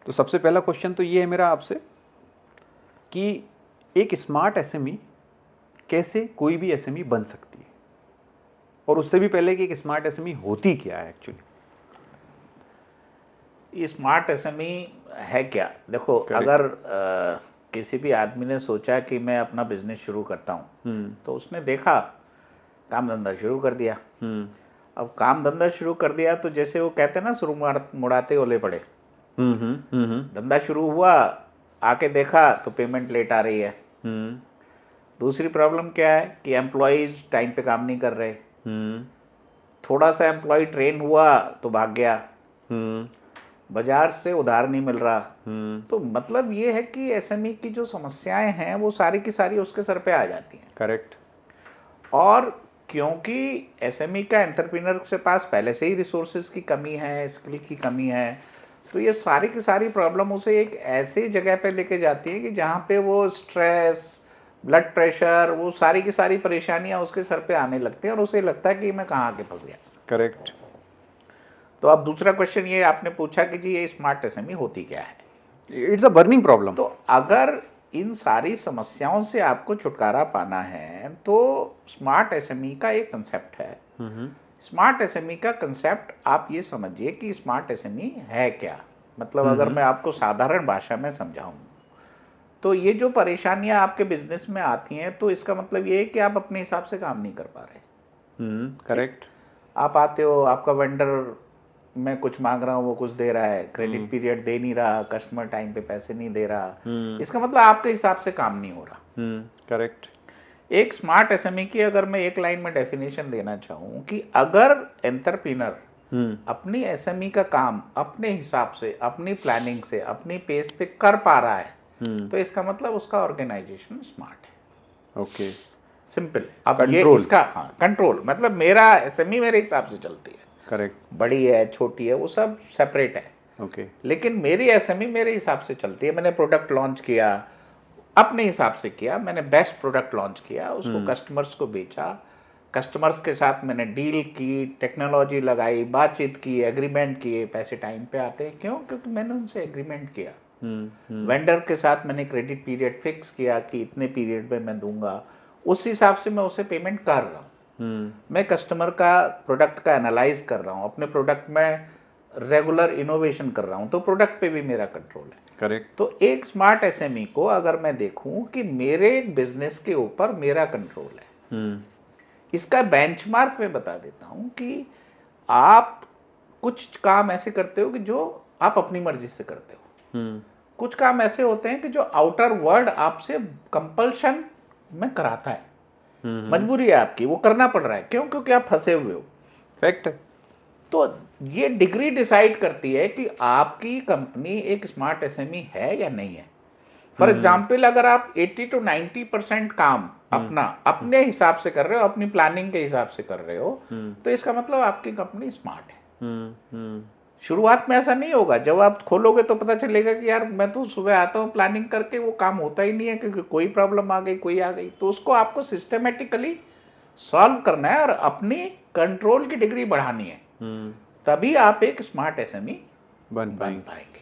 तो सबसे पहला क्वेश्चन तो ये है मेरा आपसे कि एक स्मार्ट एसएमई कैसे कोई भी एसएमई बन सकती है, और उससे भी पहले कि एक स्मार्ट एसएमई होती क्या है एक्चुअली। ये स्मार्ट एसएमई है क्या? देखो, अगर किसी भी आदमी ने सोचा कि मैं अपना बिजनेस शुरू करता हूँ, तो उसने देखा, काम धंधा शुरू कर दिया। अब काम धंधा शुरू कर दिया तो जैसे वो कहते हैं ना, शुरू मुड़ाते ओले पड़े। धंधा शुरू हुआ, आके देखा तो पेमेंट लेट आ रही है। दूसरी प्रॉब्लम क्या है कि एम्प्लॉयज टाइम पे काम नहीं कर रहे। थोड़ा सा एम्प्लॉय ट्रेन हुआ तो भाग गया, बाजार से उधार नहीं मिल रहा। तो मतलब ये है कि एसएमई की जो समस्याएं हैं वो सारी की सारी उसके सर पे आ जाती हैं। करेक्ट। और क्योंकि एसएमई का एंटरप्रेन्योर के पास पहले से ही रिसोर्सेज की कमी है, स्किल की कमी है, तो ये सारी की सारी प्रॉब्लम उसे एक ऐसी जगह पे लेके जाती है कि जहाँ पे वो स्ट्रेस, ब्लड प्रेशर, वो सारी की सारी परेशानियां उसके सर पे आने लगती हैं और उसे लगता है कि मैं कहाँ आके फंस गया। करेक्ट। तो अब दूसरा क्वेश्चन ये आपने पूछा कि जी ये स्मार्ट एसएमई होती क्या है। It's a burning problem. तो अगर इन सारी समस्याओं से आपको छुटकारा पाना है तो स्मार्ट एसएमई का एक कंसेप्ट है। स्मार्ट एसएमई का कंसेप्ट आप ये समझिए कि स्मार्ट एसएमई है क्या। मतलब अगर मैं आपको साधारण भाषा में समझाऊं तो ये जो परेशानियां आपके बिजनेस में आती हैं, तो इसका मतलब ये है कि आप अपने हिसाब से काम नहीं कर पा रहे। करेक्ट। आप आते हो, आपका वेंडर, मैं कुछ मांग रहा हूँ वो कुछ दे रहा है, क्रेडिट पीरियड दे नहीं रहा, कस्टमर टाइम पे पैसे नहीं दे रहा। इसका मतलब आपके हिसाब से काम नहीं हो रहा। करेक्ट। एक स्मार्ट एसएमई की अगर मैं एक लाइन में डेफिनेशन देना चाहूँ कि अगर एंटरप्रेन्योर अपनी एसएमई का काम अपने हिसाब से, अपनी प्लानिंग से, अपनी पेस पे कर पा रहा है, तो इसका मतलब उसका ऑर्गेनाइजेशन स्मार्ट है। ओके। सिंपल। अब ये इसका कंट्रोल मतलब मेरा एसएमई मेरे हिसाब से चलती है। करेक्ट। बड़ी है, छोटी है, वो सब सेपरेट है। ओके। लेकिन मेरी एसएमई मेरे हिसाब से चलती है। मैंने प्रोडक्ट लॉन्च किया, अपने हिसाब से किया, मैंने बेस्ट प्रोडक्ट लॉन्च किया, उसको कस्टमर्स को बेचा, कस्टमर्स के साथ मैंने डील की, टेक्नोलॉजी लगाई, बातचीत की, एग्रीमेंट किए, पैसे टाइम पे आते हैं। क्यों? क्योंकि मैंने उनसे एग्रीमेंट किया। वेंडर के साथ मैंने क्रेडिट पीरियड फिक्स किया कि इतने पीरियड में मैं दूंगा, उस हिसाब से मैं उसे पेमेंट कर रहा हूँ। मैं कस्टमर का प्रोडक्ट का एनालाइज कर रहा हूँ, अपने प्रोडक्ट में रेगुलर इनोवेशन कर रहा हूँ, तो प्रोडक्ट पे भी मेरा कंट्रोल है। करेक्ट। तो एक स्मार्ट एसएमई को अगर मैं देखूं कि मेरे बिजनेस के ऊपर मेरा कंट्रोल है, इसका बेंचमार्क मैं बता देता हूं कि आप कुछ काम ऐसे करते हो कि जो आप अपनी मर्जी से करते हो। कुछ काम ऐसे होते हैं कि जो आउटर वर्ल्ड आपसे कंपल्शन में कराता है, मजबूरी है आपकी, वो करना पड़ रहा है। क्यों? क्योंकि आप फंसे हुए हो। फैक्ट। तो ये डिग्री डिसाइड करती है कि आपकी कंपनी एक स्मार्ट एसएमई है या नहीं है। फॉर एग्जाम्पल, अगर आप 80 to 90% काम अपने हिसाब से कर रहे हो, अपनी प्लानिंग के हिसाब से कर रहे हो, तो इसका मतलब आपकी कंपनी स्मार्ट है। शुरुआत में ऐसा नहीं होगा। जब आप खोलोगे तो पता चलेगा कि यार मैं तो सुबह आता हूँ प्लानिंग करके, वो काम होता ही नहीं है क्योंकि कोई प्रॉब्लम आ गई, कोई आ गई। तो उसको आपको सिस्टमेटिकली सॉल्व करना है और अपनी कंट्रोल की डिग्री बढ़ानी है, तभी आप एक स्मार्ट एसएमई बन पाएंगे।